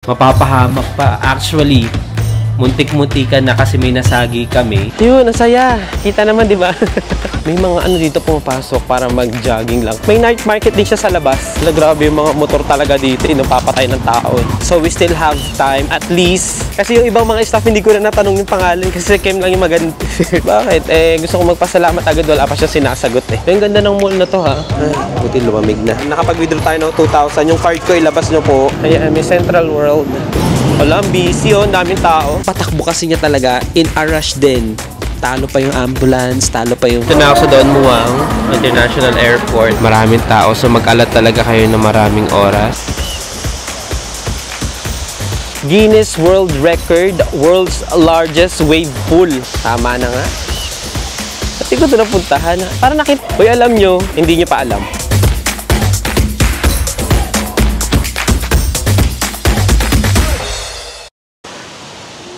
Mapapahamak pa. Actually, muntik-muntikan na kasi may nasagi kami. Yun, ang saya. Kita naman, di ba? May mga ano dito pumapasok para mag-jogging lang. May night market din siya sa labas. Grabe yung mga motor talaga dito, napapatay ng tao. So we still have time at least. Kasi yung ibang mga staff hindi ko na natanong yung pangalan kasi Kem lang yung maganda. Bakit? Gusto ko magpasalamat agad, wala pa siya sinasagot Yung ganda ng mall na to ha. Buti lumamig na. Nakapag-withdraw tayo ng 2,000. Yung card ko ilabas nyo po. Ayan, may Central World. Wala, busy daming tao. Patakbo kasi niya talaga, in a rush din. Talo pa yung ambulance, talo pa yung... Ito na ako sa Don Muang International Airport. Maraming tao, so mag-alat talaga kayo ng maraming oras. Guinness World Record, world's largest wave pool. Tama na nga. Pati ko ito napuntahan. Para nakita. Uy, alam nyo, hindi nyo pa alam.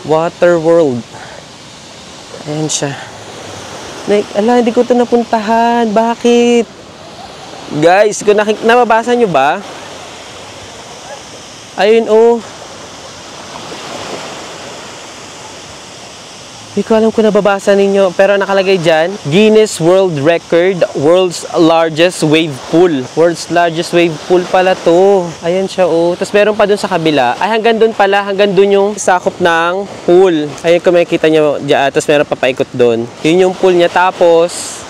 Water World. Ayan siya. Ala, hindi ko ito napuntahan. Bakit? Guys, kung nababasa nyo ba? Ayun, Hindi ko alam kung nababasa ninyo, pero nakalagay dyan, Guinness World Record, world's largest wave pool. World's largest wave pool pala to. Ayan siya, Tapos meron pa dun sa kabila. Ay, hanggang dun pala, hanggang dun yung sakop ng pool. Ayun, kung makikita nyo dyan, tapos meron pa paikot dun. Yun yung pool niya, tapos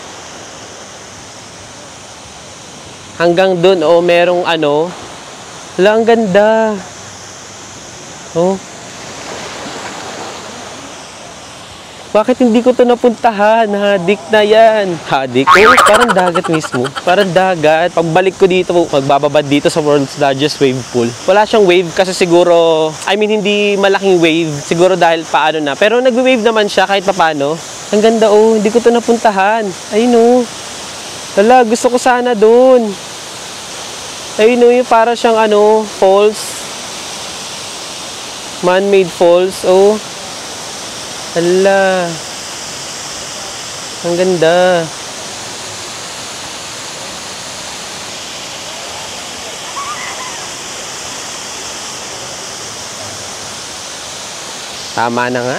hanggang dun, merong wala, ang ganda. Bakit hindi ko ito napuntahan? Hadik na yan. Hadik? Parang dagat mismo. Parang dagat. Pagbalik ko dito, magbababad dito sa world's largest wave pool. Wala siyang wave kasi siguro, hindi malaking wave. Siguro dahil paano na. Pero nagwe-wave naman siya kahit paano. Ang ganda hindi ko ito napuntahan. Ayun Wala, gusto ko sana doon. Ayun yung para siyang falls. Man-made falls. Hala. Ang ganda. Tama na nga.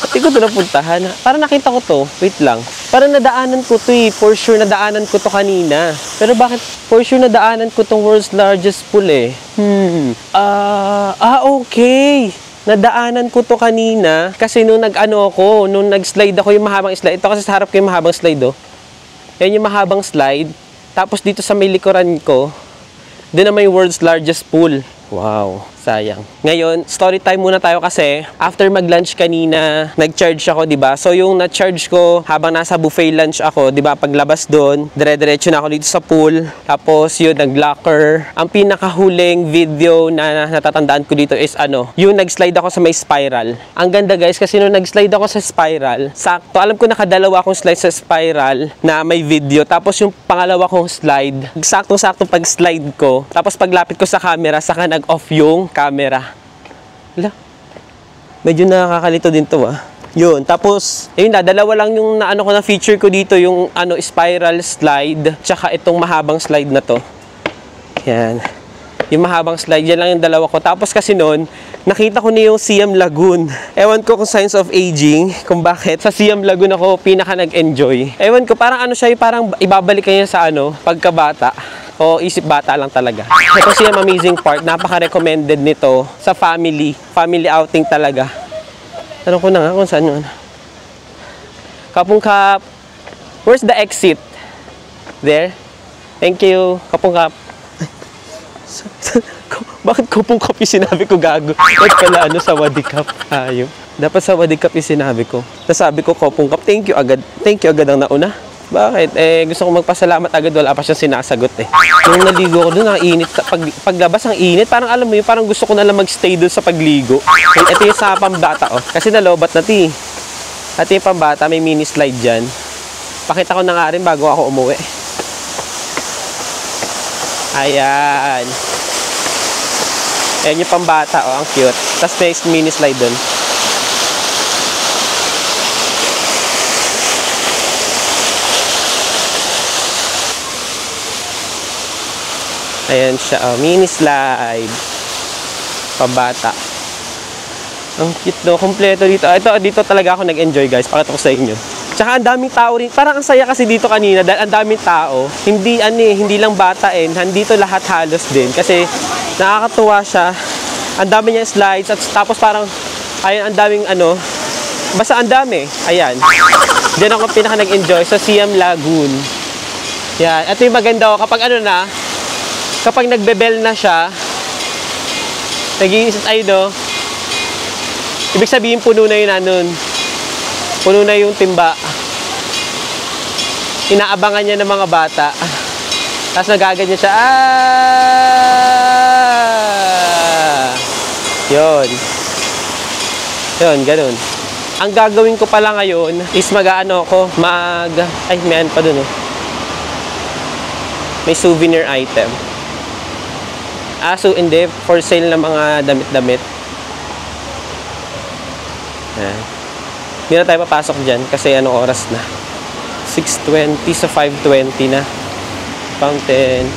Pati ko ito napuntahan. Para nakita ko to. Wait lang. Para nadaanan ko to For sure nadaanan ko to kanina. Pero bakit for sure nadaanan ko tong world's largest pool okay. Nadaanan ko to kanina kasi nung nung nag-slide ako yung mahabang slide. Ito kasi sa harap ko yung mahabang slide Yan yung mahabang slide. Tapos dito sa may likuran ko, doon naman yung world's largest pool. Wow, sayang. Ngayon, story time muna tayo kasi after mag-lunch kanina, nag-charge ako, 'di ba? So yung na-charge ko habang nasa buffet lunch ako, 'di ba? Paglabas doon, dire-diretso na ako dito sa pool. Tapos yun, nag-locker. Ang pinakahuling video na natatandaan ko dito is yung nag-slide ako sa may spiral. Ang ganda guys kasi nung nag-slide ako sa spiral, sakto, alam ko nakadalawa akong slide sa spiral na may video. Tapos yung pangalawa kong slide, saktong-sakto pag-slide ko. Tapos paglapit ko sa camera, saka nag-off yung camera. Wala. Medyo nakakalito din to Yun, tapos ayun dalawa lang yung ko na feature ko dito, yung spiral slide, tsaka itong mahabang slide na to. Yan. Yung mahabang slide, yan lang yung dalawa ko. Tapos kasi noon, nakita ko na yung Siam Lagoon. Ewan ko kung signs of aging, kung bakit sa Siam Lagoon ako pinaka nag-enjoy. Ewan ko, parang siya, parang ibabalik kanya sa pagkabata. O isip bata lang talaga. Ito siya amazing part. Napaka-recommended nito sa family. Family outing talaga. Tanong ko na nga kung saan yun. Kapong Kap. Where's the exit? There? Thank you. Kapong Kap. Bakit Kapong Kap yung sinabi ko gago? Bakit pala sa Wadikap? Ayun. Dapat sa Wadikap yung sinabi ko. Nasabi ko Kapong Kap. Thank you agad. Thank you agad ang nauna. Bakit? Gusto ko magpasalamat agad, wala pa siyang sinasagot Nung naligo ko doon, ang init. Paglabas, ang init. Parang alam mo yun, parang gusto ko na lang magstay doon sa pagligo. Ito yung sa pambata, Kasi nalobat na Ito yung pambata, may mini slide dyan. Pakita ko na nga rin bago ako umuwi. Ayan. Ayan yung pambata, ang cute. Tapos may mini slide doon. Ayan siya, mini slide. Pambata. Ang cute no, kompleto dito. Dito talaga ako nag-enjoy guys, pakita ko sa inyo. Tsaka ang daming tao rin. Parang ang saya kasi dito kanina dahil ang daming tao. Hindi lang bata nandito lahat halos din. Kasi nakakatuwa siya. Ang dami niya slides at tapos parang ayun ang daming basta ang dami. Ayan. Diyan ako pinaka nag-enjoy sa Siam Lagoon. Yan. Ito yung maganda kapag kapag nagbe-bell na siya, ibig sabihin puno na yun puno na yung timba. Inaabangan niya ng mga bata. Tapos nagaganyan siya. Yun, ganun. Ang gagawin ko pala ngayon is may pa dun may souvenir item. So hindi, for sale na mga damit-damit. Hindi na tayo papasok dyan kasi anong oras na? 6:20 sa 5:20 na. Fountain.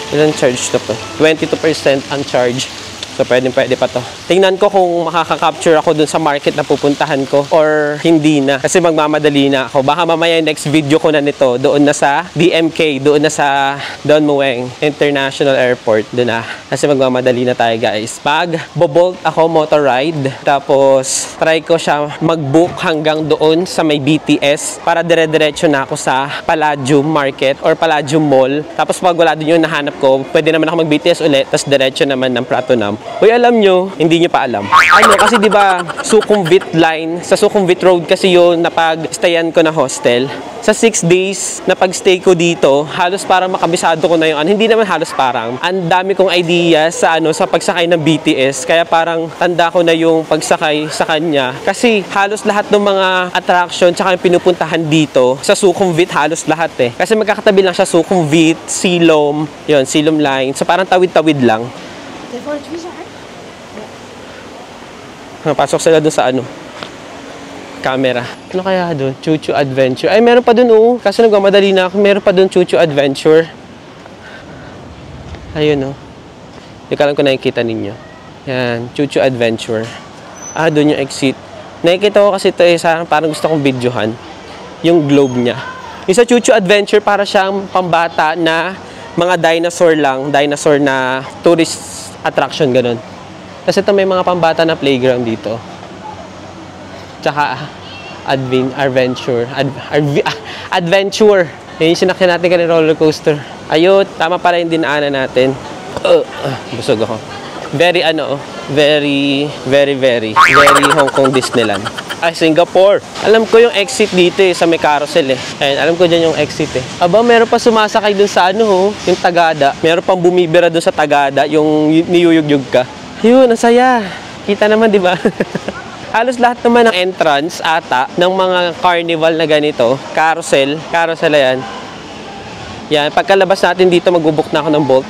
Ilan charge to? 22% ang charge. So, pwede pa to. Tingnan ko kung makaka-capture ako dun sa market na pupuntahan ko or hindi na. Kasi magmamadali na ako. Baka mamaya next video ko na nito. Doon na sa DMK. Doon na sa Don Mueang International Airport. Doon na. Kasi magmamadali na tayo guys. Bobolt ako motor ride. Tapos, try ko siya mag-book hanggang doon sa may BTS para dire-diretso na ako sa Palladium Market or Palladium Mall. Tapos, pag wala doon yung nahanap ko, pwede naman ako mag-BTS ulit. Tapos, diretso naman ng Pratunam. Uy, alam nyo, hindi nyo pa alam. Kasi di ba Sukhumvit line, sa Sukhumvit Road kasi yun napag-stayan ko na hostel. Sa 6 days na pag-stay ko dito, halos parang makabisado ko na yung hindi naman halos parang. Ang dami kong idea sa sa pagsakay ng BTS, kaya parang tanda ko na yung pagsakay sa kanya. Kasi halos lahat ng mga attraction tsaka yung pinupuntahan dito sa Sukhumvit, halos lahat Kasi magkakatabi lang siya Sukhumvit, Silom, yun, Silom line. So parang tawid-tawid lang. Pasok sila doon sa camera. Ano kaya doon? Chuchu Adventure. Ay, meron pa doon Kasi nagmamadali na ako. Meron pa doon Chuchu Adventure. Ayun Hindi ka lang kung nakikita ninyo. Yan. Chuchu Adventure. Doon yung exit. Nakikita ko kasi ito parang gusto kong videohan. Yung globe niya. Yung sa Chuchu Adventure para siyang pambata na mga dinosaur lang. Dinosaur na tourist attraction, ganun. Kasi ito may mga pambata na playground dito. Tsaka adventure. Adventure. Yan yung sinakyan natin kanina roller coaster. Ayun, tama pala yung dinaanan natin. Busog ako. Very very Hong Kong Disneyland. Singapore. Alam ko yung exit dito sa may carousel Ayun, alam ko dyan yung exit meron pa sumasakay dun sa yung Tagada. Meron pang bumibira dun sa Tagada, yung niyuyugyug ka. Yun, nasaya. Kita naman, di ba? Halos lahat naman ng entrance ata ng mga carnival na ganito, carousel yan. Yan, pagkalabas natin dito, mag-book na ako ng Bolt.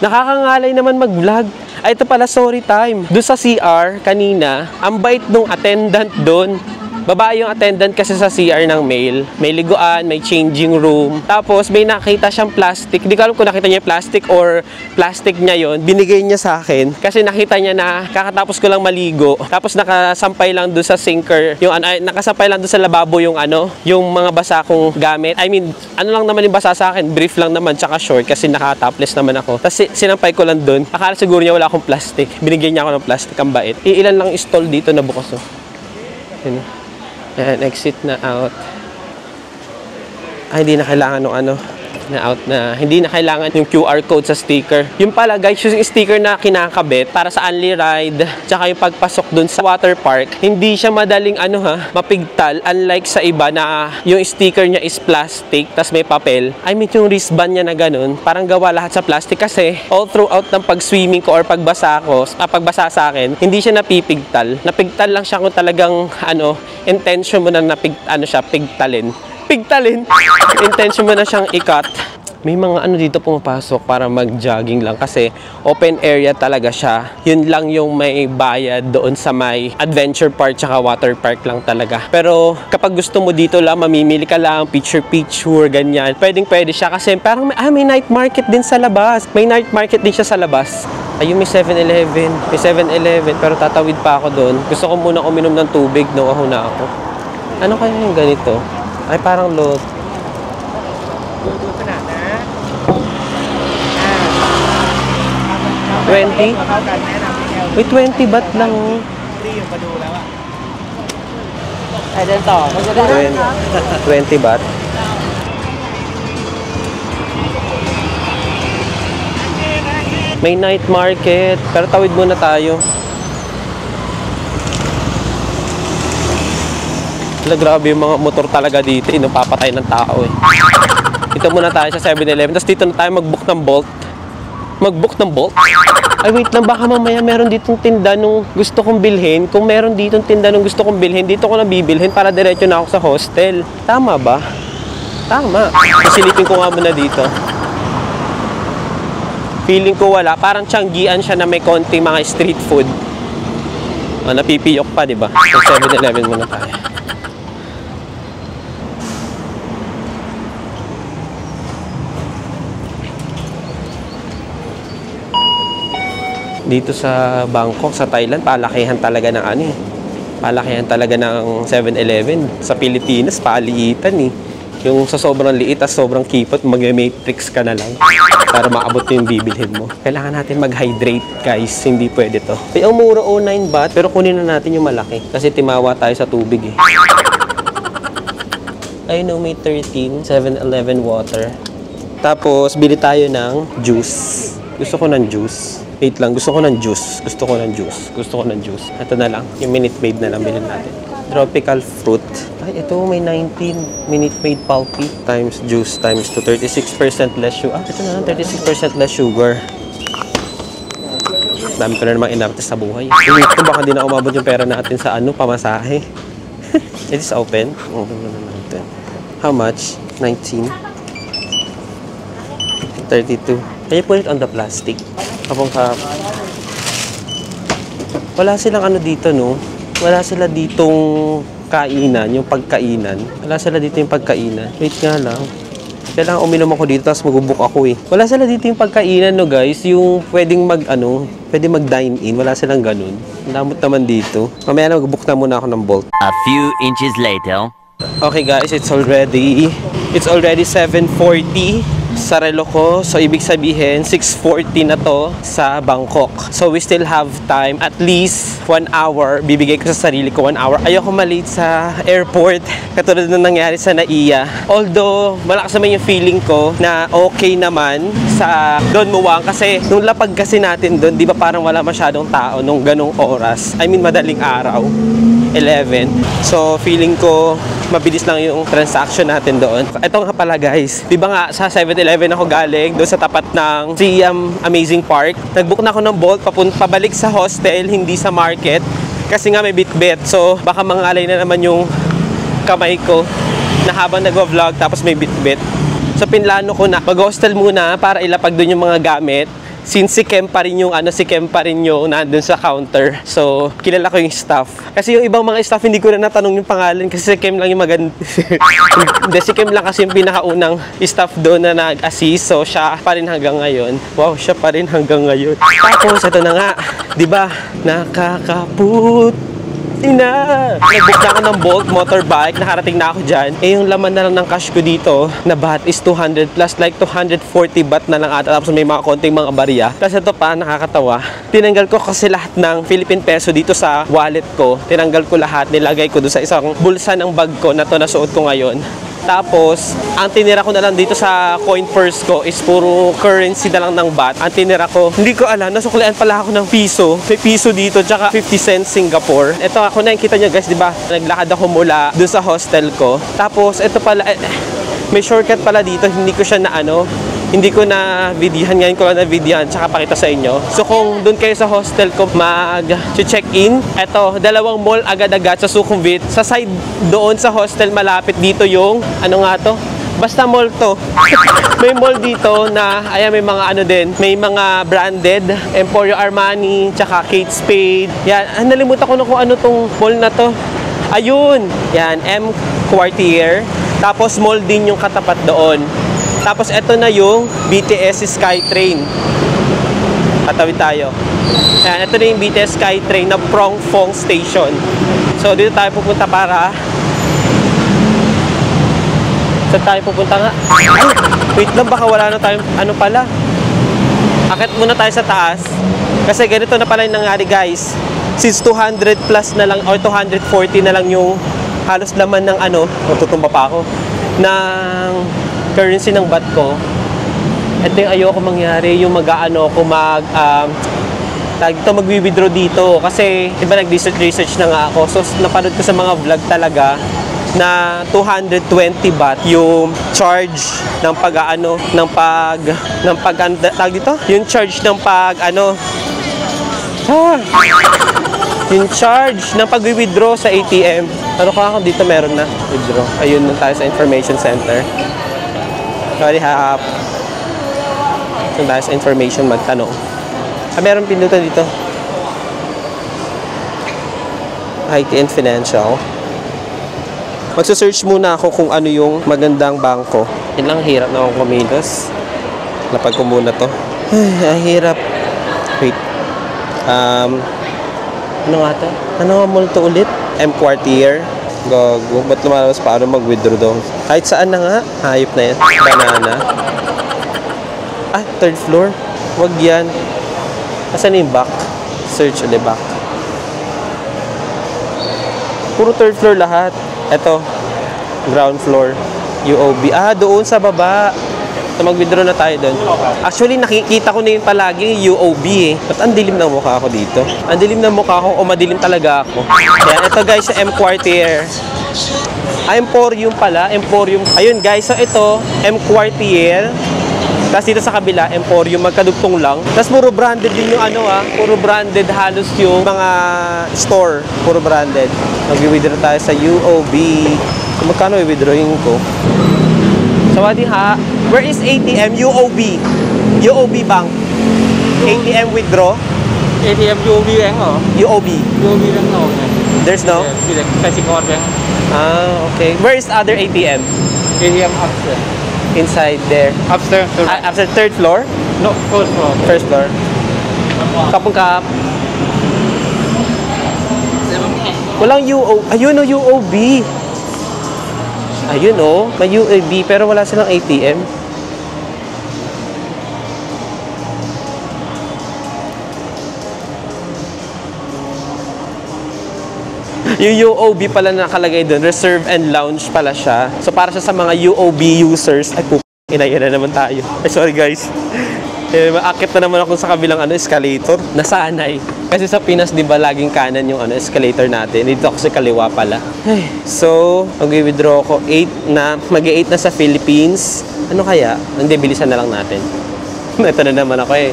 Nakakangalay naman mag-vlog. Ito pala, story time. Doon sa CR, kanina, ang bait nung attendant doon. Babae yung attendant kasi sa CR ng male. May liguan, may changing room. Tapos, may nakita siyang plastic. Hindi ko alam kung nakita niya yung plastic or plastic niya yon. Binigay niya sa akin. Kasi nakita niya na kakatapos ko lang maligo. Tapos, nakasampay lang doon sa sinker. Nakasampay lang doon sa lababo yung yung mga basa kong gamit. I mean, lang naman yung basa sa akin. Brief lang naman, tsaka short kasi naka-topless naman ako. Tapos, sinampay ko lang doon. Akala siguro niya wala akong plastic. Binigyan niya ako ng plastic. Ang bait. Ilan lang stall dito na bukas Yun Ayan, exit na out. Hindi na kailangan hindi na kailangan yung QR code sa sticker. Yung pala guys, yung sticker na kinakabit para sa Only Ride, tsaka yung pagpasok dun sa water park, hindi siya madaling mapigtal, unlike sa iba na yung sticker niya is plastic, tas may papel. I mean, yung wristband niya na ganun, parang gawa lahat sa plastic kasi all throughout ng pag-swimming ko or pagbasa sa akin, hindi siya napipigtal. Napigtal lang siya kung talagang intention mo na pigtalin. Intention mo na siyang i-cut. May mga ano dito pumapasok para mag-jogging lang kasi open area talaga siya. Yun lang yung may bayad doon sa may adventure park tsaka water park lang talaga. Pero kapag gusto mo dito lang, mamimili ka lang, picture, ganyan. Pwede siya kasi parang may night market din sa labas. May night market din siya sa labas. Ayun, may 7-Eleven. May 7-Eleven pero tatawid pa ako doon. Gusto ko muna uminom ng tubig nung na ako. Ano kaya yung ganito? Ay, parang lot. 20? May 20 baht lang. Ay, dito. 20 baht. May night market. Pero tawid muna tayo. Wala, grabe yung mga motor talaga dito. Napapatay ng tao eh. Dito muna tayo sa 7-Eleven. Tapos dito na tayo mag-book ng Bolt. Mag-book ng Bolt? Ay, wait lang. Baka mamaya meron ditong tinda nung gusto kong bilhin. Kung meron ditong tinda nung gusto kong bilhin, dito ko na bibilhin para diretso na ako sa hostel. Tama ba? Tama. Silipin ko nga muna dito. Feeling ko wala. Parang tiyanggian siya na may konting mga street food. Napipiyok pa, di ba? Sa 7-Eleven muna tayo. Dito sa Bangkok, sa Thailand, palakihan talaga ng ano eh. Palakihan talaga ng 7-Eleven. Sa Pilipinas, paaliitan eh. Yung sa sobrang liit at sobrang kipot, mag-matrix ka na lang para maabot yung bibilhin mo. Kailangan natin mag-hydrate, guys. Hindi pwede to. Ay, ang mura 09 baht, pero kunin na natin yung malaki. Kasi timawa tayo sa tubig eh. I know, may 13, 7-Eleven water. Tapos, bili tayo ng juice. Gusto ko ng juice. Wait lang, gusto ko ng juice. Gusto ko ng juice. Ito na lang. Yung Minute Maid na lang bilhin natin. Tropical fruit. Ay, ito may 19 Minute Maid pulpy times juice times to 36% less sugar. Ito na lang, 36% less sugar. Dami ko na namang inarte sa buhay. Ito baka di na umabot yung pera natin sa pamasahe. It is open. How much? 19. 32. Can you put it on the plastic? Wala silang dito, no? Wala sila ditong kainan, yung pagkainan. Wala sila dito yung pagkainan. Wait nga lang. Kailangan uminom ako dito, tapos mag-book ako eh. Wala sila dito yung pagkainan, no guys? Yung pwedeng pwedeng mag-dine in. Wala silang ganun. Lamot naman dito. Mamaya na mag-book na muna ako ng Bolt. A few inches later. Okay guys, it's already 7:40 sa relo ko. So, ibig sabihin, 6:40 na to sa Bangkok. So, we still have time. At least 1 hour. Bibigay ko sa sarili ko 1 hour. Ayoko malate sa airport. Katulad na nangyari sa Naiya. Although, malakas naman yung feeling ko na okay naman sa Don Muang. Kasi, nung lapag kasi natin doon, di ba parang wala masyadong tao nung ganong oras. I mean, madaling araw. 11. So, feeling ko mabilis lang yung transaction natin doon. Ito nga pala guys, di ba nga sa 7-Eleven ako galing doon sa tapat ng Siam Amazing Park. Nagbook na ako ng Bolt pabalik sa hostel, hindi sa market. Kasi nga may bitbit. So, baka mangalay na naman yung kamay ko na habang nag-vlog tapos may bitbit. So, pinlano ko na mag-hostel muna para ilapag doon yung mga gamit. Since si Kem pa rin yung nandun sa counter. So, kilala ko yung staff. Kasi yung ibang mga staff, hindi ko na natanong yung pangalan kasi si Kem lang yung maganda. Hindi, si Kem lang kasi yung pinakaunang staff doon na nag-assist. So, siya pa rin hanggang ngayon. Wow, siya pa rin hanggang ngayon. Tapos, ito na nga. Diba? Nakakaput. Nag-book na ako ng Bolt motorbike, nakarating na ako dyan. Eh, yung laman na lang ng cash ko dito na baht is 200 plus, like 240 baht na lang ata. Tapos may mga konting mga barya. Tapos ito pa, nakakatawa. Tinanggal ko kasi lahat ng Philippine peso dito sa wallet ko. Tinanggal ko lahat, nilagay ko doon sa isang bulsa ng bag ko na to na suot ko ngayon. Tapos, ang tinira ko na lang dito sa coin purse ko is puro currency na lang ng baht. Ang tinira ko, hindi ko alam, nasuklian pala ako ng piso. May piso dito, tsaka 50 cents Singapore. Ito ako na, kita nyo guys, di ba? Naglakad ako mula dun sa hostel ko. Tapos, ito pala, may shortcut pala dito, hindi ko siya hindi ko na videohan, ngayon ko lang na videohan tsaka pakita sa inyo. So kung doon kayo sa hostel ko mag-check-in, eto, 2 mall agad-agad sa Sukhumvit. Sa side doon sa hostel malapit dito yung, Basta mall to. May mall dito na, ayan, may mga ano din. May mga branded. Emporio Armani, tsaka Kate Spade. Yan, nalimutan ko na kung ano tong mall na to. Ayun. Yan, M Quartier. Tapos mall din yung katapat doon. Tapos eto na yung BTS Skytrain. Patawid tayo. Ayan, ito na yung BTS Skytrain na Prongfong Station. So, dito tayo pupunta para... Saan tayo pupunta nga? Ay, wait lang, baka wala na tayong... Ano pala? Akit muna tayo sa taas. Kasi ganito na pala yung nangyari, guys. Since 200 plus na lang, or 240 na lang yung halos laman ng ano, tutumba pa ako, ng currency ng bat ko. Ito yung ayoko mangyari, yung mag-ano ko mag-withdraw dito kasi iba nag-research na nga ako. So napanood ko sa mga vlog talaga na 220 baht yung charge ng yung charge ng yung charge ng pag-withdraw sa ATM. Ano ka dito meron na withdraw. Ayun na tayo sa information center. Sorry, hap. Kung tayo sa information, magtanong. Meron pindutan dito. IT and Financial. Magsa-search muna ako kung ano yung magandang bangko. Yan lang, hirap na akong kumilos. Lapag ko muna to. Ay, hirap. Wait. Ano nga to? Ano nga mall to ulit? M Quartier. Gago. Ba't lumalabas paano mag-withdraw daw? Kahit saan na nga. Hayop na yan. Banana. Ah, third floor? Wag yan. Asan yung back? Search ulit back. Puro third floor lahat. Eto. Ground floor. UOB. Ah, doon sa baba. So, mag-withdraw na tayo doon. Actually, nakikita ko na yun palagi yung UOB eh. Ba't ang dilim ng mukha ko dito? Ang dilim ng mukha ko o madilim talaga ako? Yan, ito guys, sa M Quartier. Ah, Emporium pala. Emporium. Ayun guys, so ito, M Quartier. Tapos dito sa kabila, Emporium, magkadugtong lang. Tapos puro branded din yung puro branded halos yung mga store. Puro branded. Mag-withdraw tayo sa UOB. So, magkano i-withdrawing ko? Sawadi ha. Where is ATM? UOB. UOB Bank. ATM withdraw? ATM UOB Bank hả? UOB. UOB Bank no. There's no? Kasikorn Bank. Ah, okay. Where is other ATM? ATM upstairs. Inside there. Upstairs. After third floor? No, first floor. First floor. Kapong kap. Walang UOB. Ayun o, UOB. Ayun o, may UOB pero wala silang ATM. Yung UOB pala nakalagay doon, reserve and lounge pala siya. So para siya sa mga UOB users. Ay po, inayun na naman tayo. Ay sorry guys. Maakit na naman ako sa kabilang escalator. Nasanay. Kasi sa Pinas, di ba, laging kanan yung escalator natin. Dito ako sa kaliwa pala. Ay, so, mag-withdraw ako 8 na sa Philippines. Ano kaya? Hindi, bilisan na lang natin. Ito na naman ako eh.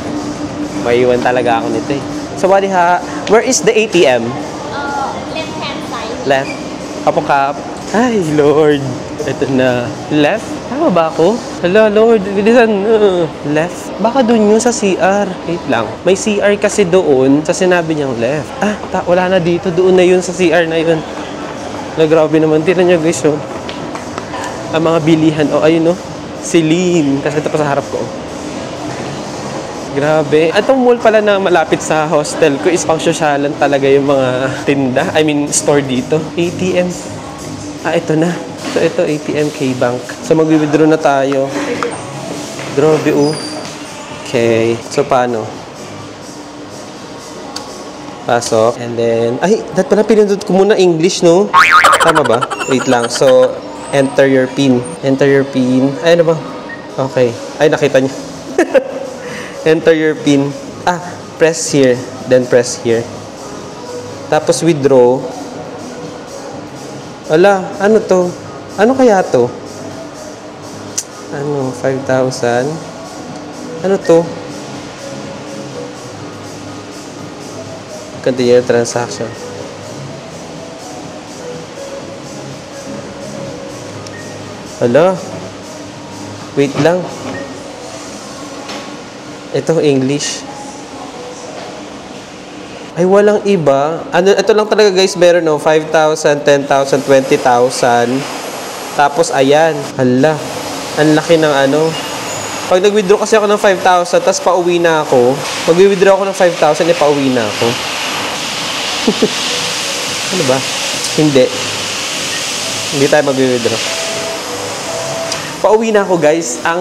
Maiwan talaga ako nito eh. So, buddy ha, where is the ATM? Left-hand side. Left. Kapong kap. Ay, Lord. Ito na. Left? Tama ba ako? Hala, Lord. Bilisan. Left? Baka dun yun sa CR. Wait lang. May CR kasi doon sa sinabi niyang left. Ah, wala na dito. Doon na yun sa CR na yun. Grabe naman. Tignan niyo guys, oh. Ang mga bilihan. Oh, ayun, oh. Celine. Kasi ito pa sa harap ko. Grabe. Itong mall pala na malapit sa hostel ko is pang sosyalan talaga yung mga tinda. I mean, store dito. ATM. Ah, ito na. So, ito, ATM K-Bank. So, mag-withdraw na tayo. Grabe, oh. Okay. So, paano? Pasok. And then, ay, dapat pala pinindot ko muna English, no? Tama ba? Wait lang. So, enter your PIN. Enter your PIN. Ay, ano ba? Okay. Ay, nakita niyo. Enter your PIN. Ah, press here. Then press here. Tapos withdraw. Ala, ano to? Ano kaya to? Ano, 5,000? Ano to? Continue transaction. Ala, Wait lang. Ito, English. Ay, walang iba. Ano, ito lang talaga guys, meron no, 5,000, 10,000, 20,000. Tapos, ayan. Hala. Ang laki ng ano. Pag nag-withdraw kasi ako ng 5,000, tapos pauwi na ako. Mag-withdraw ako ng 5,000, pauwi na ako. Ano ba? Hindi. Hindi tayo mag-withdraw. Pauwi na ako guys. Ang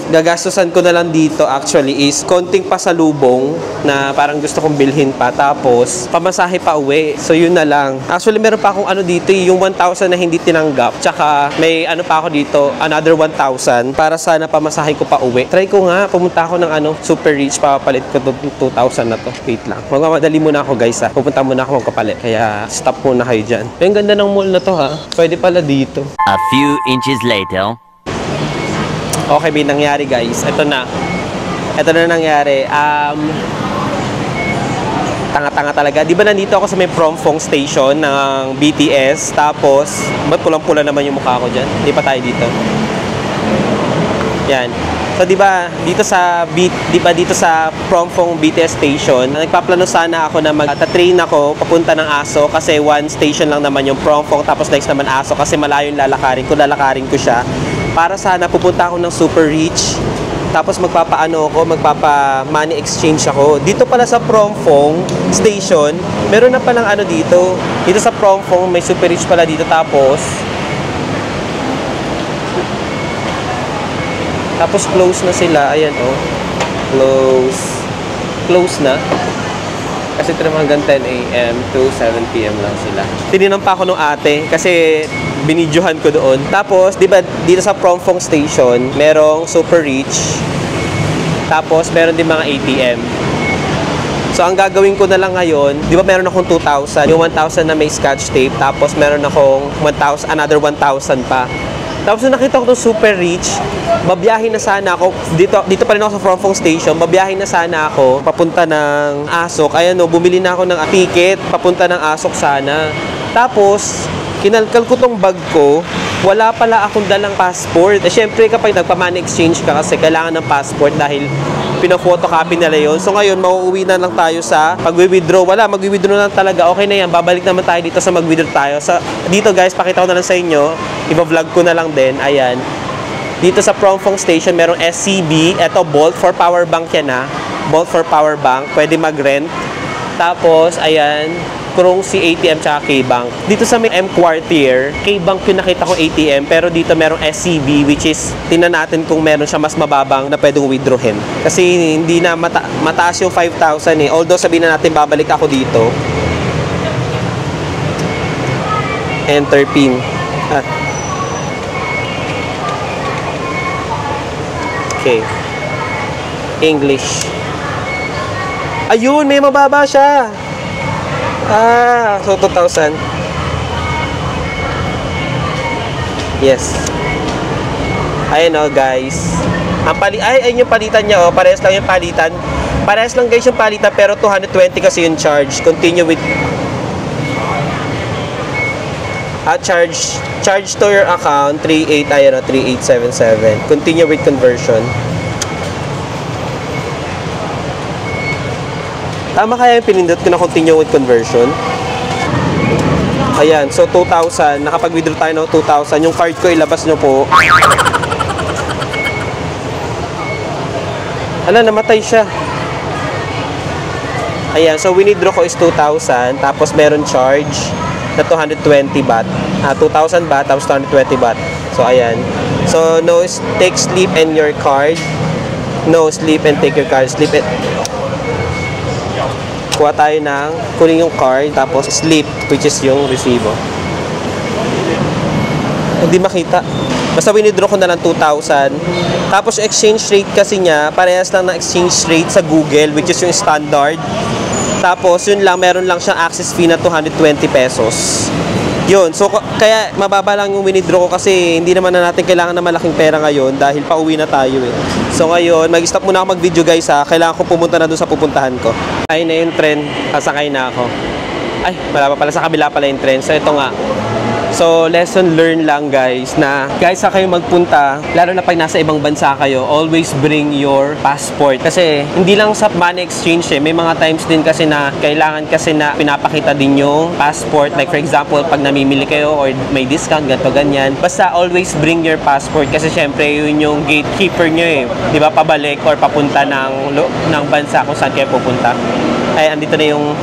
gagastusan ko na lang dito actually is konting pasalubong na parang gusto kong bilhin pa. Tapos, pamasahe pa uwi. So, yun na lang. Actually, meron pa akong ano dito, yung 1,000 na hindi tinanggap. Tsaka, may ano pa ako dito, another 1,000 para sana pamasahe ko pa uwi. Try ko nga, pumunta ako ng ano, super rich, papapalit ko 2,000 na to. Wait lang. Magmamadali muna ako guys ha. Pupunta muna ako magkapalit. Kaya, stop muna kayo dyan. Yung ganda ng mall na to ha. Pwede pala dito. A few inches later. Okay, may nangyari guys. Ito na. Ito na nangyari. Tanga-tanga talaga. Di ba nandito ako sa may Promfong station ng BTS? Tapos, ba't pulang-pula naman yung mukha ko dyan? Di pa tayo dito. Yan. So, di ba dito sa Promfong BTS station, nagpaplano sana ako na magta-train ako papunta ng Aso kasi one station lang naman yung Promfong tapos next naman Aso kasi malayo yung lalakarin ko siya. Para sana pupunta ako ng super rich. Tapos magpapa money exchange ako. Dito pala sa Promfong station, meron na palang ano dito. Dito sa Promfong may super rich pala dito tapos close na sila. Ayan oh. Close na. Kasi ito naman hanggang 10 a.m. to 7 p.m. lang sila. Tininan pa ako nung ate kasi binidyohan ko doon. Tapos, di ba, dito sa Promfong Station, merong super rich. Tapos, meron din mga ATM. So, ang gagawin ko na lang ngayon, di ba meron akong 2,000, yung 1,000 na may scotch tape, tapos meron akong 1,000, another 1,000 pa. Tapos nung nakita ko itong super rich, babiyahin na sana ako, dito pa rin ako sa Promfong Station, babiyahin na sana ako, papunta ng Asok. Ayan o, bumili na ako ng ticket, papunta ng Asok sana. Tapos, kinalkal ko tong bag ko, wala pala akong dalang passport. Siyempre, kapag nagpa-money exchange ka kasi kailangan ng passport dahil pina-photocopy nila yun. So ngayon, mauuwi na lang tayo sa pag-withdraw. Wala, mag-withdraw na lang talaga. Okay na yan, babalik naman tayo dito sa mag-withdraw tayo. Dito guys, pakita ko na lang sa inyo. Iba-vlog ko na lang din. Ayan. Dito sa Promfong Station, merong SCB. Ito, Bolt for power bank yan ha. Bolt for power bank. Pwede mag-rent. Tapos, ayan. Krung si ATM tsaka K-Bank. Dito sa may M Quartier, K-Bank yung nakita ko ATM, pero dito merong SCB, which is, tingnan natin kung meron siya mas mababang na pwedeng withdrawin. Kasi hindi na mataas yung 5,000 eh. Although sabihin na natin babalik ako dito. Enter PIN. Okay. English. Ayun, may mababa siya. So 2,000. Yes. Ayan o, guys. Ayun yung palitan niya o. Parehas lang yung palitan. Parehas lang guys yung palitan pero 220 kasi yung charge. Continue with charge to your account 3877. Continue with conversion. Tama kaya yung pinindot ko na continue with conversion? Ayan, so 2,000. Nakapag-withdraw tayo ng 2,000. Yung card ko, ilabas nyo po. Hala, namatay siya. Ayan, so withdraw ko is 2,000. Tapos meron charge na 220 baht. 2,000 baht, tapos 220 baht. So, ayan. So, no, take sleep and your card. No, sleep and take your card. Sleep it. Kuha tayo ng, kunin yung card, tapos slip, which is yung resibo. Hindi makita. Basta winidraw ko na lang 2,000. Tapos exchange rate kasi niya, parehas lang na exchange rate sa Google, which is yung standard. Tapos yun lang, meron lang siyang access fee na 220 pesos. Yun, so kaya mababa lang yung winidraw ko kasi hindi naman na natin kailangan na malaking pera ngayon dahil pauwi na tayo eh. So ngayon, mag-stop muna ako mag-video guys ha. Kailangan ko pumunta na doon sa pupuntahan ko. Ay na yung tren, sasakay na ako. Ay, wala pa pala, sa kabila pala yung tren. So ito nga. So, lesson learned lang guys na guys sa kayo magpunta, lalo na pag nasa ibang bansa kayo, always bring your passport. Kasi hindi lang sa money exchange may mga times din kasi na kailangan kasi na pinapakita din yung passport. Like for example, pag namimili kayo or may discount, ganito, ganyan. Basta always bring your passport kasi syempre yun yung gatekeeper nyo Di ba? Pabalik or papunta ng bansa kung saan kayo pupunta. Ay, andito na yung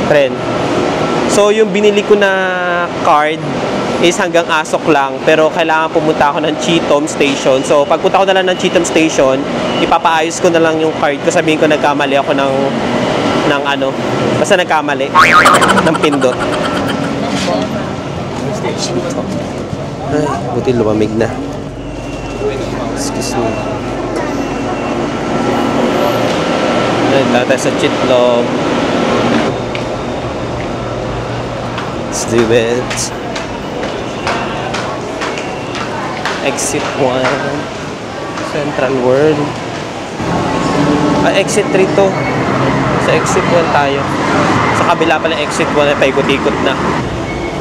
tren. So, yung binili ko na card is hanggang Asok lang. Pero kailangan pumunta ako ng Chitom Station. So, pagpunta ko na lang ng Chitom Station, ipapaayos ko na lang yung card ko. Sabihin ko nagkamali ako ng ano. Basta nagkamali. Ng pindot. Ay, buti lumamig na. Excuse me. Ay, tatay sa Chitlog. Let's do it. Exit 1. Central World. Exit 3 to. Sa exit 1 tayo. Sa kabila pala exit 1 ay paikot-ikot na.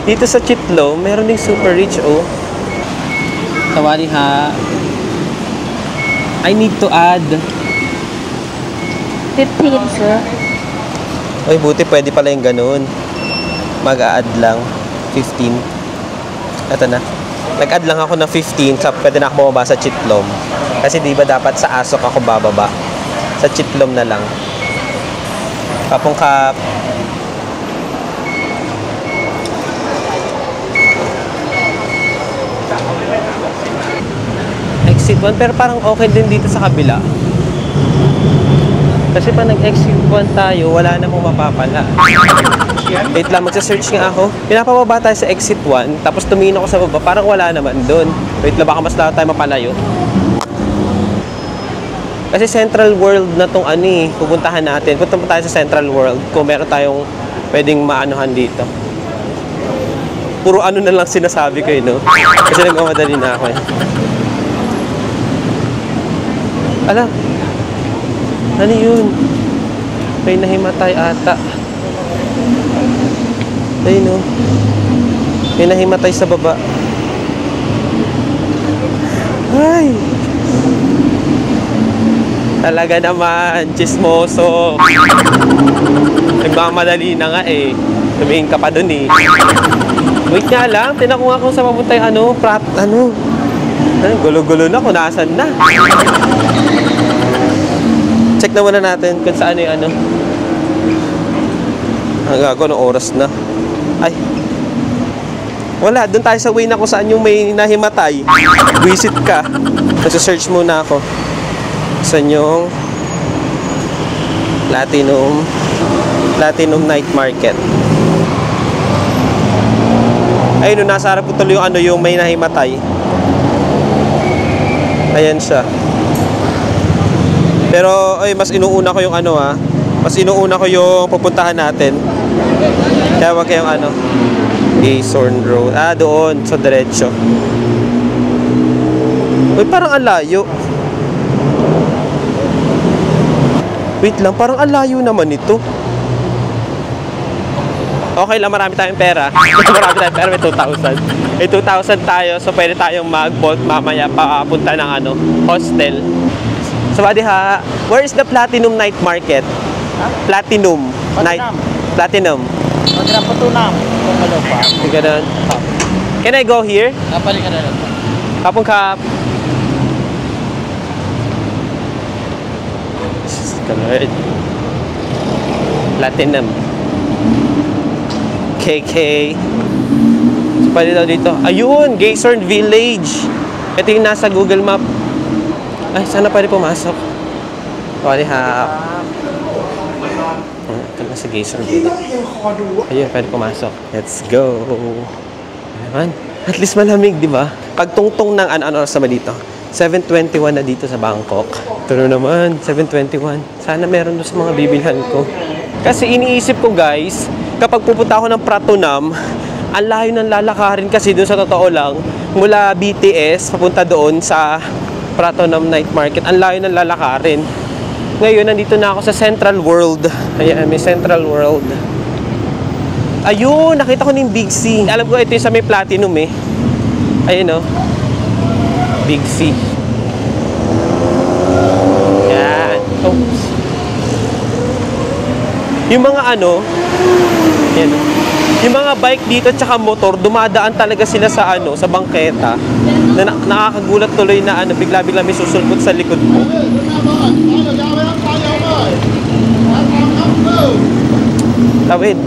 Dito sa Chitlo, meron ding super rich Tawari ha. I need to add 15, sir. Oy, buti pwede pala yung ganun. Mag-a-add lang 15. Ito na. Nag-add lang ako ng 15 sa pwede na ako bumaba sa Chitlom. Kasi di ba dapat sa Asok ako bababa. Sa Chitlom na lang. Kapong kap. Exit 1 pero parang okay din dito sa kabila. Kasi pa nag-exit 1 tayo, wala namang mapapala. Wait lang, magsa-search nga ako. Pinapababa tayo sa exit 1, tapos tumingin ako sa baba, parang wala naman doon. Wait lang, baka mas lalo tayo mapalayo. Kasi Central World na tong pupuntahan natin. Punta tayo sa Central World kung meron tayong pwedeng maanuhan dito. Puro ano na lang sinasabi ko no? Kasi nagmamadali na ako Ala, ano yun? May nahimatay ata. Ayun may nahimatay sa baba. Ay! Talaga naman, chismoso. Nagmamadali na nga Tumingin ka pa dun Wait nga lang, tinan ko nga kung sa papunta yung gulo-gulo na kung nasan na. Check na muna natin kung saan yung Ang gago ng oras na. Ay. Wala, doon tayo sa way na kung saan yung may nahimatay. Visit ka. Nasa-search muna ako. Saan yung Platinum Night Market. Ayun, nasa harap ko tuloy yung may nahimatay. Ayan siya. Pero mas inuuna ko yung mas inuuna ko yung pupuntahan natin. Kaya wag kayong Gathorne Road. Doon sa diretso. Uy, parang alayo. Wait lang, parang alayo naman ito. Okay lang, marami tayong pera. Marami tayong pera, may 2,000. May 2,000 tayo, so pwede tayong mag-bolt mamaya papunta ng hostel. Sawadi ha, where is the Platinum Night Market? Platinum Night. Platinum. Magtrapatunam. Kung ganun. Can I go here? Kapali ka na lang. Kapong kap. Good. Platinum. KK. So, pwede daw dito. Ayun, Gathorne Village. Ito yung nasa Google Map. Ay, sana pwede pumasok. Pwede ha. Ito na sa Gathorne Village. Ayun, pwede pumasok. Let's go. Ayan. At least malamig, di ba? Pagtungtong ng ano oras naman dito. 7:21 na dito sa Bangkok. Ito naman, 7:21. Sana meron doon sa mga bibilhan ko. Kasi iniisip ko guys, kapag pupunta ako ng Pratunam, ang layo ng lalakarin kasi doon sa totoo lang, mula BTS papunta doon sa Pratunam Night Market, ang layo ng lalakarin. Ngayon, nandito na ako sa Central World. Ayan, may Central World. Ayun, nakita ko na yung Big C. Alam ko ito yung sa may Platinum eh. Ayun oh. Big C. Yan. Oops. Yung mga ano, yan. Yung mga bike dito tsaka motor, dumadaan talaga sila sa ano, sa bangketa. Na nakakagulat tuloy na ano, bigla-bigla may susulpot sa likod mo. Tawid.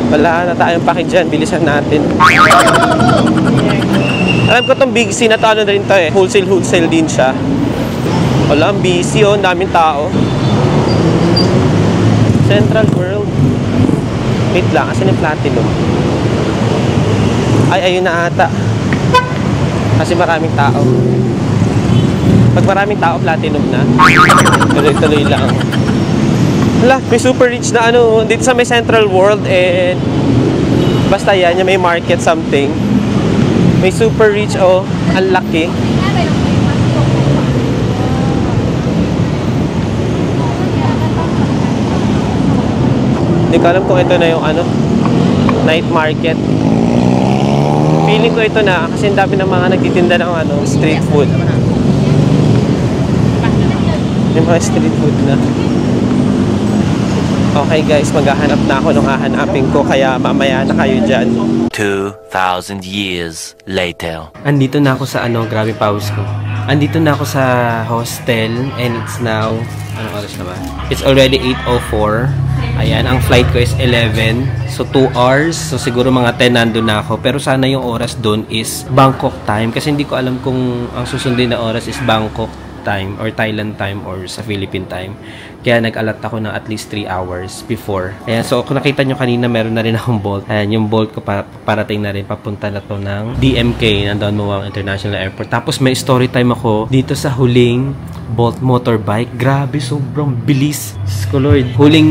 Wala na tayong paki dyan. Bilisan natin. Alam ko tong Big C na to, ano na rin to eh. Wholesale din siya. Wala, ang busy oh. Ang daming tao. Central World. Wait lang. Asan yung Platinum? Ay, ayun na ata. Kasi maraming tao. Pag maraming tao, Platinum na. Tuloy-tuloy lang. Hala, may super rich na ano, dito sa may Central World and basta yan, yung may market something. May super rich, oh, ang laki. Hindi ko alam kung ito na yung ano, night market. Feeling ko ito na kasi ang dami ng mga nagtitinda ng ano, street food. Yung mga street food na. Okay guys, maghahanap na ako nung hahanapin ko kaya mamaya na kayo dyan. 2,000 years later. Andito na ako sa ano, grabe pause ko. Andito na ako sa hostel and it's now, anong oras na ba? It's already 8:04. Ayan, ang flight ko is 11. So 2 hours. So siguro mga 10 nandun na ako. Pero sana yung oras doon is Bangkok time. Kasi hindi ko alam kung ang susundin na oras is Bangkok time or Thailand time or sa Philippine time. Kaya nag-alat ako ng at least 3 hours before. Ayan, so kung nakita nyo kanina, meron na rin akong Bolt. Ayan, yung Bolt ko parating na rin. Papunta na to ng DMK, ng Don Muang International Airport. Tapos may story time ako dito sa huling Bolt motorbike. Grabe, sobrang bilis. Diyos Lord. Huling,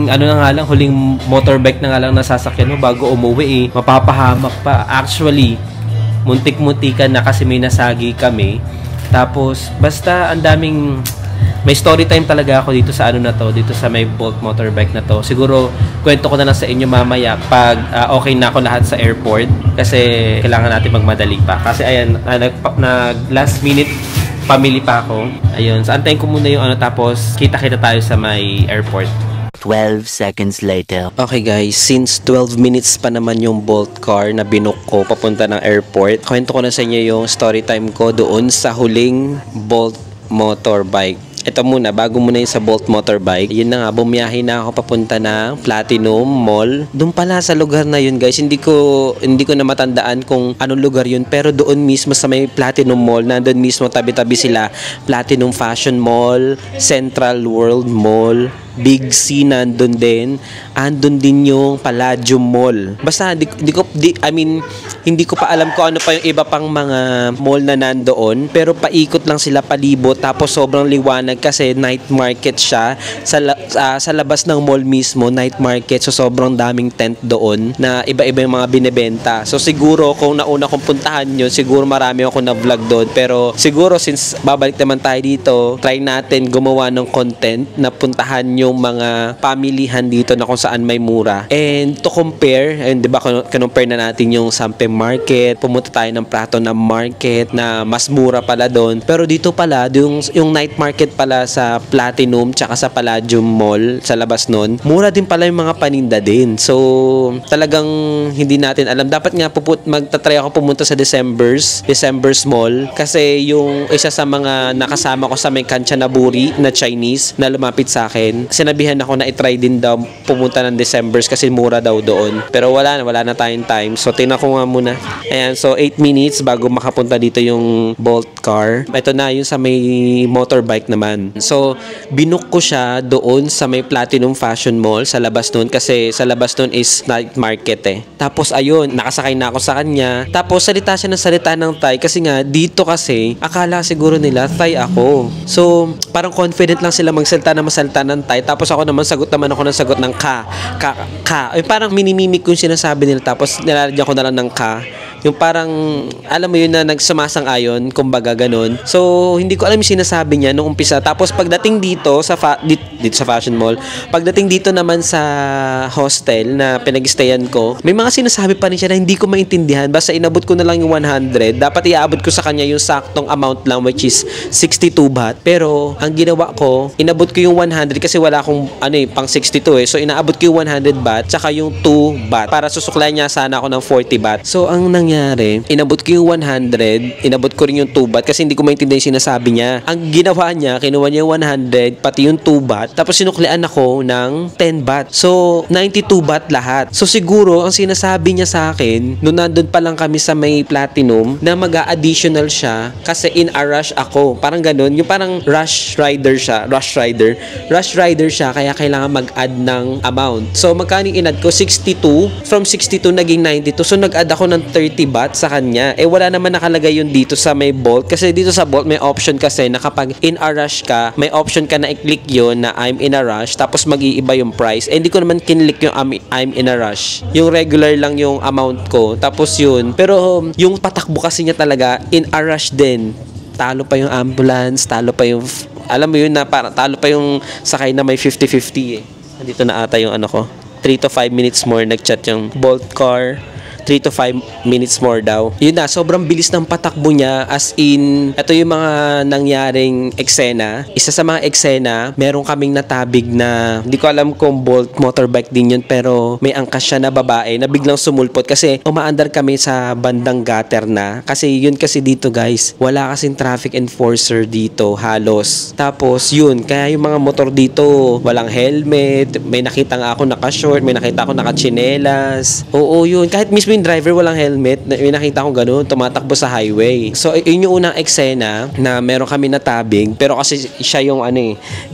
ano na nga lang, huling motorbike na nga lang nasasakyan mo bago umuwi eh. Mapapahamak pa. Actually, muntik-muntikan na kasi may nasagi kami. Tapos, basta ang daming, may story time talaga ako dito sa ano na to, dito sa may Bolt motorbike na to. Siguro, kwento ko na lang sa inyo mamaya pag okay na ako lahat sa airport. Kasi, kailangan natin magmadali pa. Kasi, ayan, last minute, pamili pa ako. Ayun, so antayin ko muna yung ano, tapos kita-kita tayo sa may airport. 12 seconds later. Okay guys, since 12 minutes pa naman yung Bolt car na binook ko papunta ng airport, kwento ko na sa inyo yung story time ko doon sa huling Bolt motorbike. Ito muna, bago muna yung sa Bolt motorbike, yun na nga, bumiyahe na ako papunta ng Platinum Mall. Doon pala sa lugar na yun guys, hindi ko na matandaan kung anong lugar yun, pero doon mismo sa may Platinum Mall, nandun mismo tabi-tabi sila, Platinum Fashion Mall, Central World Mall, Big C nandun din, andun din yung Palladium Mall. Basta hindi ko pa alam kung ano pa yung iba pang mga mall na nandoon, pero paikot lang sila palibot, tapos sobrang liwanag kasi night market siya sa labas ng mall mismo, night market, so sobrang daming tent doon na iba-iba yung mga binebenta. So siguro kung nauna kong puntahan yun, siguro marami ako na vlog doon, pero siguro since babalik naman tayo dito, try natin gumawa ng content na puntahan yung mga pamilihan dito na kung saan may mura. And to compare, and 'di ba, compare na natin yung Sampe Market, pumunta tayo ng Prato na Market na mas mura pala doon. Pero dito pala, yung night market pala sa Platinum tsaka sa Palladium Mall sa labas nun, mura din pala yung mga paninda din. So, talagang hindi natin alam. Dapat nga magtatry ako pumunta sa December's Mall kasi yung isa sa mga nakasama ko sa may Kanchanaburi na Chinese na lumapit sa akin, sinabihan ako na itry din daw pumunta ng December's kasi mura daw doon. Pero wala na tayong time. So, tingnan ko nga muna. Ayan, so 8 minutes bago makapunta dito yung Bolt car. Ito na yung sa may motorbike naman. So, binook ko siya doon sa may Platinum Fashion Mall sa labas nun kasi sa labas nun is night market eh. Tapos, ayun, nakasakay na ako sa kanya. Tapos, salita siya ng salita ng Thai kasi nga, dito kasi, akala siguro nila Thai ako. So, parang confident lang sila magsalita ng Thai. Tapos ako naman, sagot ng sagot ng ka. Parang minimimik yung sinasabi nila. Tapos nilalagyan ko na lang ng ka. Yung parang, alam mo yun na nagsumasang-ayon, kumbaga ganun. So, hindi ko alam yung sinasabi niya nung umpisa. Tapos, pagdating dito sa dito sa fashion mall, pagdating dito naman sa hostel na pinag-stayan ko, may mga sinasabi pa rin siya na hindi ko maintindihan. Basta inabot ko na lang yung 100. Dapat iaabot ko sa kanya yung saktong amount lang, which is 62 baht. Pero, ang ginawa ko, inabot ko yung 100 kasi wala akong, pang 62 eh. So, inaabot ko yung 100 baht, tsaka yung 2 baht. Para susuklayan niya sana ako ng 40 baht. So, ang nangyari, inabot ko yung 100, inabot ko rin yung 2 baht kasi hindi ko maintindihan yung sinasabi niya. Ang ginawa niya, kinuha niya yung 100, pati yung 2 baht, tapos sinuklian ako ng 10 baht. So, 92 baht lahat. So, siguro, ang sinasabi niya sa akin, nung nandun pa lang kami sa may Platinum, na mag-a-additional siya kasi in a rush ako. Parang ganun. Yung parang rush rider siya. Rush rider siya, kaya kailangan mag-add ng amount. So, magkano yung in-add ko? 62. From 62, naging 92. So, nag-add ako ng 30 baht sa kanya. Eh, wala naman nakalagay yun dito sa may Bolt. Kasi dito sa Bolt, may option kasi na kapag in a rush ka, may option ka na i-click yun na I'm in a rush, tapos mag-iiba yung price. Eh, hindi ko naman kinlik yung I'm in a rush. Yung regular lang yung amount ko. Tapos yun. Pero, yung patakbo kasi niya talaga, in a rush din. Talo pa yung ambulance, talo pa yung, alam mo yun na parang talo pa yung sakay na may 50-50 eh. Nandito na ata yung ano ko. 3 to 5 minutes more nag-chat yung Bolt car. 3 to 5 minutes more daw. Yun na, sobrang bilis ng patakbo niya, as in, ito yung mga nangyaring eksena. Isa sa mga eksena, meron kaming natabig na, hindi ko alam kung Bolt motorbike din yun, pero may angkas siya na babae na biglang sumulpot kasi umaandar kami sa bandang gutter na. Kasi yun kasi dito guys, wala kasing traffic enforcer dito, halos. Tapos yun, kaya yung mga motor dito, walang helmet, may nakita nga ako naka-short, may nakita ako naka-chinelas. Oo, yun. Kahit mismo yung driver walang helmet, may nakita ko gano'n, tumatakbo sa highway. So, yun yung unang eksena na meron kami natabig, pero kasi siya yung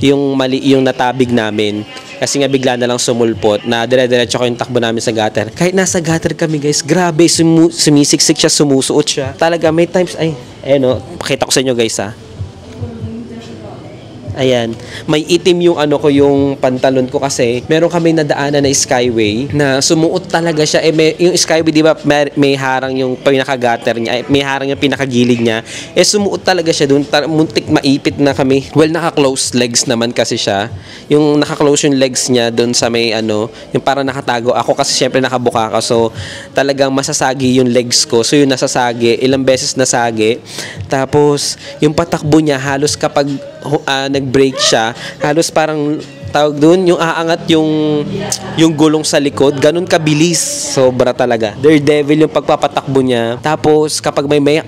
yung mali yung natabig namin. Kasi nga bigla na lang sumulpot na dire-diretso ko yung takbo namin sa gutter. Kahit nasa gutter kami guys, grabe, sumisiksik siya, sumusuot siya. Talaga may times, pakita ko sa inyo guys ha. Ayan, may itim yung yung pantalon ko kasi meron kami nadaanan na skyway na sumuot talaga siya. Yung skyway, di ba, may harang yung pinaka-gutter niya, may harang yung pinakagilid niya. Sumuot talaga siya doon. Muntik maipit na kami. Well, naka-close legs naman kasi siya. Yung naka-close yung legs niya doon sa may yung parang nakatago. Ako kasi syempre nakabuka ka. So, talagang masasagi yung legs ko. So, yung nasasagi, ilang beses nasagi. Tapos, yung patakbo niya, halos kapag nag-brake siya, halos parang tawag doon, yung aangat yung gulong sa likod, ganun kabilis. Sobra talaga. Daredevil yung pagpapatakbo niya. Tapos kapag may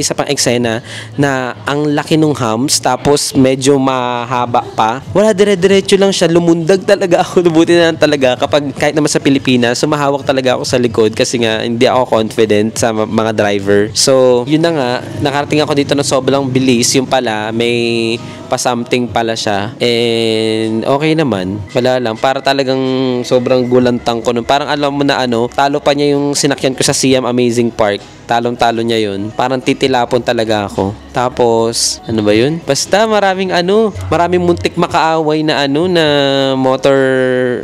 isa pang eksena na ang laki nung humps, tapos medyo mahaba pa. Wala, dire-diretso lang siya. Lumundag talaga ako. Lubuti na lang talaga kapag kahit naman sa Pilipinas, sumahawak talaga ako sa likod kasi nga hindi ako confident sa mga driver. So, yun na nga, nakarating ako dito na sobrang bilis. Yung pala, may pa-something pala siya. And okay naman. Wala lang. Para talagang sobrang gulantang ko nun. Parang alam mo na talo pa niya yung sinakyan ko sa Siam Amazing Park. Talong-talo niya yun. Parang titilapon talaga ako. Tapos, ano ba yun? Basta maraming muntik makaaway na na motor,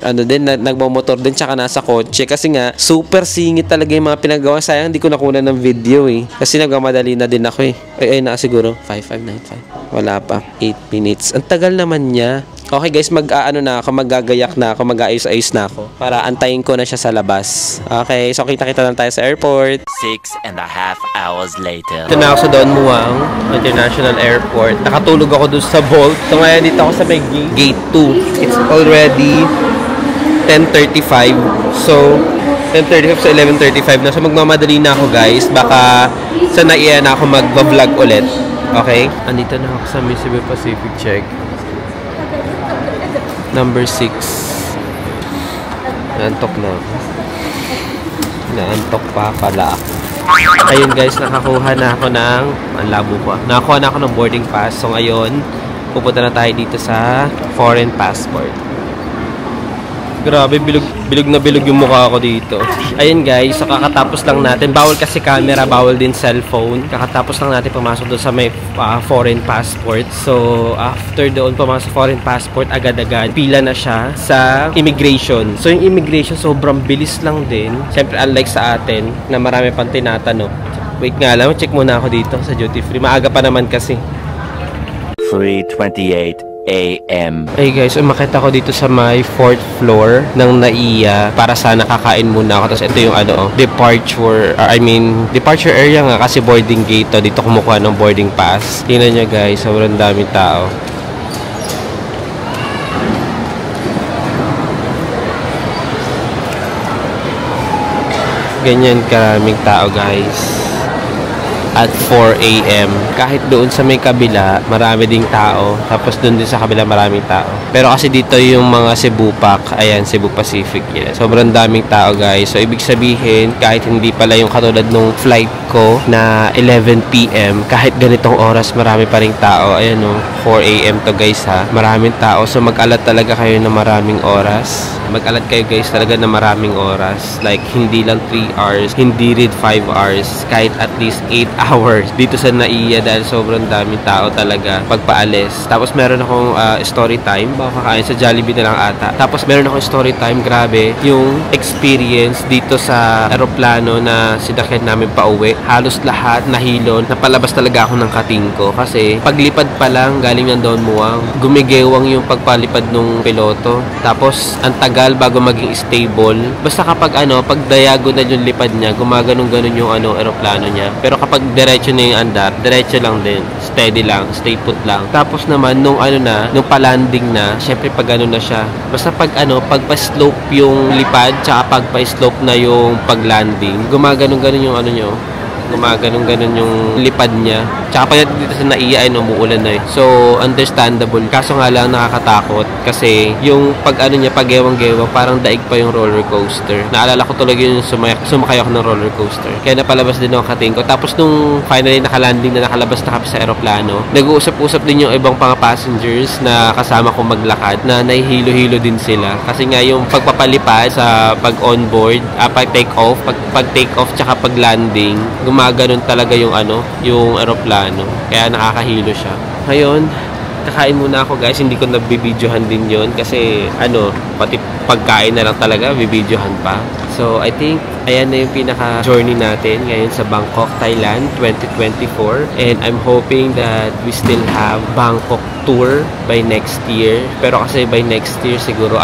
nagmamotor din tsaka nasa kotse. Kasi nga, super singit talaga yung mga pinagawa. Sayang, hindi ko nakuha ng video eh. Kasi nagmamadali na din ako eh. Na siguro, 5595. Wala pa. 8 minutes. Ang tagal naman niya. Okay guys, magagayak na ako, mag-aayos-ayos na ako para antayin ko na siya sa labas. Okay, so kita-kita lang tayo sa airport. 6.5 hours later. Ito na ako sa Don Muang International Airport. Nakatulog ako doon sa Bolt. So ngayon dito ako sa may gate 2. It's already 10:35. So 10:35 sa 11:35 na. So magmamadali na ako guys. Baka sa naiya na ako mag-vlog ulit. Okay? Andito na ako sa Cebu Pacific check. Number 6. Naantok na ako. Naantok pa pala ako. Ayun guys, nakakuha na ako ng nakakuha na ako ng boarding pass. So ngayon, pupunta na tayo dito sa foreign passport. Grabe, bilog na bilog yung mukha ko dito. Ayun guys, so kakatapos lang natin. Bawal kasi camera, bawal din cellphone. Kakatapos lang natin pumasok doon sa may foreign passport. So, after doon pumasok foreign passport, agad-agad pila na siya sa immigration. So, yung immigration sobrang bilis lang din. Siyempre, unlike sa atin, na marami pang tinatanong. Wait nga lang, check muna ako dito sa duty free. Maaga pa naman kasi. 3:28 a.m. Hey guys, umakit ako dito sa my 4th floor ng NAIA para sana kakain muna ako. Tapos ito yung departure area nga kasi boarding gate to. Dito kumukuha ng boarding pass. Tingnan nyo guys, sobrang daming tao. Ganyan karaming tao guys. At 4 a.m. Kahit doon sa may kabila, marami ding tao. Tapos doon din sa kabila, maraming tao. Pero kasi dito yung mga Cebu Pac, ayan, Cebu Pacific yan. Sobrang daming tao guys. So, ibig sabihin, kahit hindi pala yung katulad nung flight ko na 11 p.m., kahit ganitong oras, marami pa ring tao. Ayan o, 4 a.m. to guys ha. Maraming tao. So, mag-alat talaga kayo na maraming oras. Mag-alat kayo guys talaga na maraming oras. Like, hindi lang 3 hours, hindi rin 5 hours. Kahit at least 8 hours dito sa NAIA dahil sobrang daming tao talaga pagpaalis. Tapos meron akong story time, baka kakain sa Jollibee na lang ata. Tapos meron akong story time, grabe yung experience dito sa aeroplano na sinakyan namin pauwi. Halos lahat nahilon, napalabas talaga ako ng kating ko kasi paglipad pa lang galing ng Don Muang, gumigewang yung pagpalipad nung piloto. Tapos ang tagal bago maging stable. Basta kapag pag diagonal yung lipad niya, gumaganong-ganon yung aeroplano niya. Pero kapag diretso na yung andar, diretso lang din. Steady lang, stay put lang. Tapos naman, nung palanding na, syempre pag na siya. Basta pag pa-slope yung lipad, tsaka pag pa-slope na yung paglanding, gumaganong-ganon yung gumaganon-ganon yung lipad niya. Tsaka pa dito sa NAIA ay umuulan na eh. So, understandable. Kaso nga lang nakakatakot kasi yung pag niya, pag gewang-gewang, parang daig pa yung roller coaster. Naalala ko talaga yung sumakay ako ng roller coaster. Kaya napalabas din ako kating ko. Tapos nung finally nakalanding na nakalabas na kami sa aeroplano, nag-uusap-usap din yung ibang mga passengers na kasama ko maglakad na nahihilo-hilo din sila. Kasi nga yung pagpapalipad sa pag-onboard, pag-take off, tsaka pag-landing, gumaganon talaga yung yung aeroplano. Kaya nakakahilo siya. Ngayon, kakain muna ako guys. Hindi ko nabibidyohan din yon kasi pati pagkain na lang talaga bibidyohan pa. So, I think ayan na yung pinaka-journey natin ngayon sa Bangkok, Thailand 2024. And I'm hoping that we still have Bangkok tour by next year. Pero kasi by next year siguro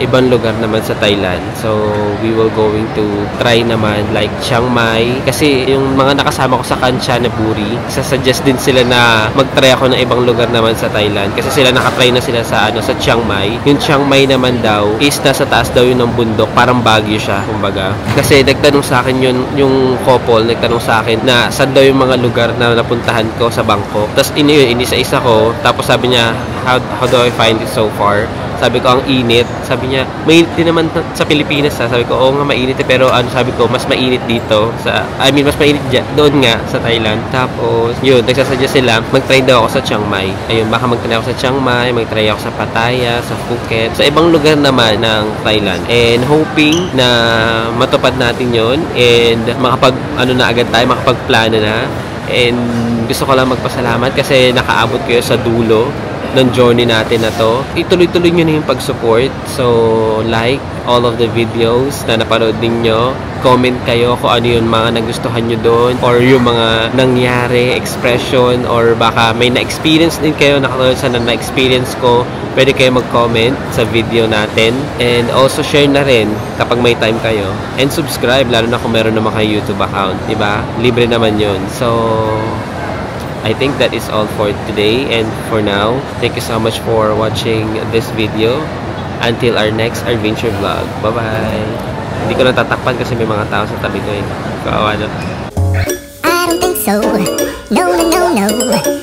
ibang lugar naman sa Thailand. So, we will going to try naman like Chiang Mai. Kasi yung mga nakasama ko sa Kanchanaburi, sasuggest din sila na mag-try ako ng ibang lugar naman sa Thailand. Kasi sila nakatry na sila sa Chiang Mai. Yung Chiang Mai naman daw is nasa taas daw yun ng bundok. Parang Baguio siya, kumbaga. Kasi nagtanong sa akin yung couple, nagtanong sa akin na saan daw yung mga lugar na napuntahan ko sa Bangkok. Tapos inisa-isa ko. Tapos sabi niya, how do I find it so far? Sabi ko, ang init. Sabi niya, mainit din naman sa Pilipinas. Sabi ko, oo nga, mainit. Pero sabi ko, mas mainit dito. Mas mainit doon nga sa Thailand. Tapos, yun, nagsasuggest sila, mag-try daw ako sa Chiang Mai. Ayun, baka mag-try ako sa Chiang Mai, mag-try ako sa Pattaya, sa Phuket, sa ibang lugar naman ng Thailand. And hoping na matupad natin yun. And makapagplano na. And gusto ko lang magpasalamat kasi nakaabot kayo sa dulo ng journey natin na to. Ituloy-tuloy nyo na yung pag-support. So, like all of the videos na napanood ninyo. Comment kayo kung ano yung mga nagustuhan nyo doon or yung mga nangyari, expression, or baka may na-experience din kayo na katulad sa na-experience ko. Pwede kayo mag-comment sa video natin. And also share na rin kapag may time kayo. And subscribe, lalo na kung meron naman kayo YouTube account. Diba? Libre naman yun. So, I think that is all for today and for now. Thank you so much for watching this video. Until our next adventure vlog. Bye-bye! Hindi ko natatakpan kasi may mga tao sa tabi ko eh. Kawawa na. I don't think so. No, no, no, no.